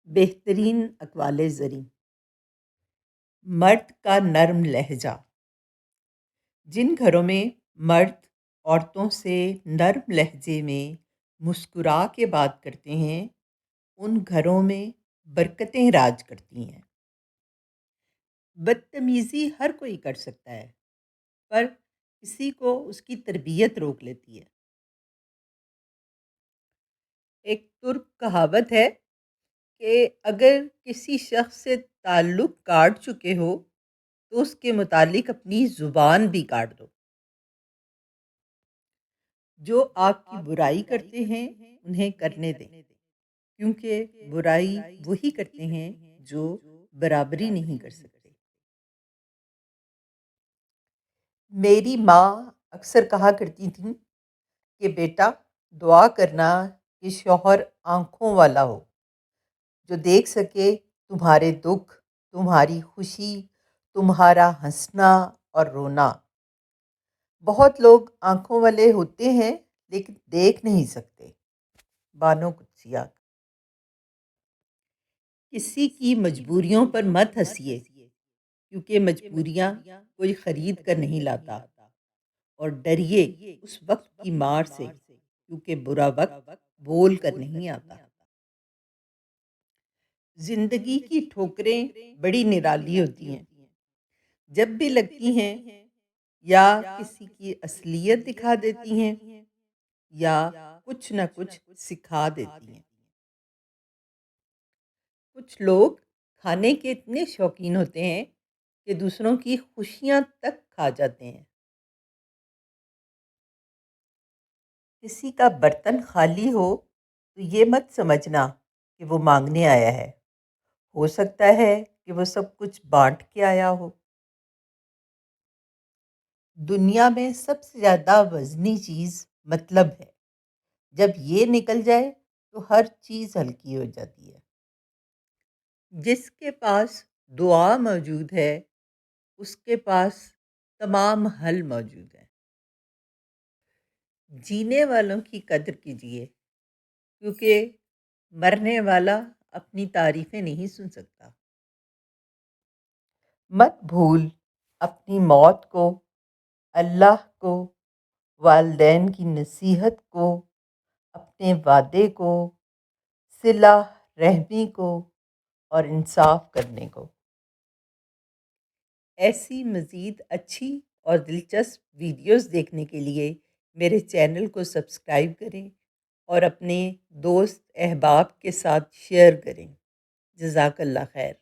بہترین اقوال زریں۔ مرد کا نرم لہجہ۔ جن گھروں میں مرد عورتوں سے نرم لہجے میں مسکرا کے بات کرتے ہیں ان گھروں میں برکتیں راج کرتی ہیں۔ بدتمیزی ہر کوئی کر سکتا ہے، پر کسی کو اس کی تربیت روک لیتی ہے۔ ایک ترک کہاوت ہے کہ اگر کسی شخص سے تعلق کاٹ چکے ہو تو اس کے متعلق اپنی زبان بھی کاٹ دو۔ جو آپ کی برائی کرتے ہیں انہیں کرنے دیں، کیونکہ برائی وہی کرتے ہیں جو برابری نہیں کر سکتے۔ میری ماں اکثر کہا کرتی تھیں کہ بیٹا دعا کرنا کہ شوہر آنکھوں والا ہو، جو دیکھ سکے تمہارے دکھ، تمہاری خوشی، تمہارا ہنسنا اور رونا۔ بہت لوگ آنکھوں والے ہوتے ہیں لیکن دیکھ نہیں سکتے۔ بانو قدسیہ۔ کسی کی مجبوریوں پر مت ہنسیے، کیونکہ مجبوریاں کوئی خرید کر نہیں لاتا، اور ڈریے اس وقت کی مار سے، کیونکہ برا وقت بول کر نہیں آتا۔ زندگی کی ٹھوکریں بڑی نرالی ہوتی ہیں، جب بھی لگتی ہیں یا کسی کی اصلیت دکھا دیتی ہیں یا کچھ نہ کچھ سکھا دیتی ہیں۔ کچھ لوگ کھانے کے اتنے شوقین ہوتے ہیں کہ دوسروں کی خوشیاں تک کھا جاتے ہیں۔ کسی کا برتن خالی ہو تو یہ مت سمجھنا کہ وہ مانگنے آیا ہے، ہو سکتا ہے کہ وہ سب کچھ بانٹ کے آیا ہو۔ دنیا میں سب سے زیادہ وزنی چیز مطلب ہے، جب یہ نکل جائے تو ہر چیز ہلکی ہو جاتی ہے۔ جس کے پاس دعا موجود ہے اس کے پاس تمام حل موجود ہیں۔ جینے والوں کی قدر کیجیے، کیونکہ مرنے والا اپنی تعریفیں نہیں سن سکتا۔ مت بھول اپنی موت کو، اللہ کو، والدین کی نصیحت کو، اپنے وعدے کو، صلہ رحمی کو اور انصاف کرنے کو۔ ایسی مزید اچھی اور دلچسپ ویڈیوز دیکھنے کے لیے میرے چینل کو سبسکرائب کریں اور اپنے دوست احباب کے ساتھ شیئر کریں۔ جزاک اللہ خیر۔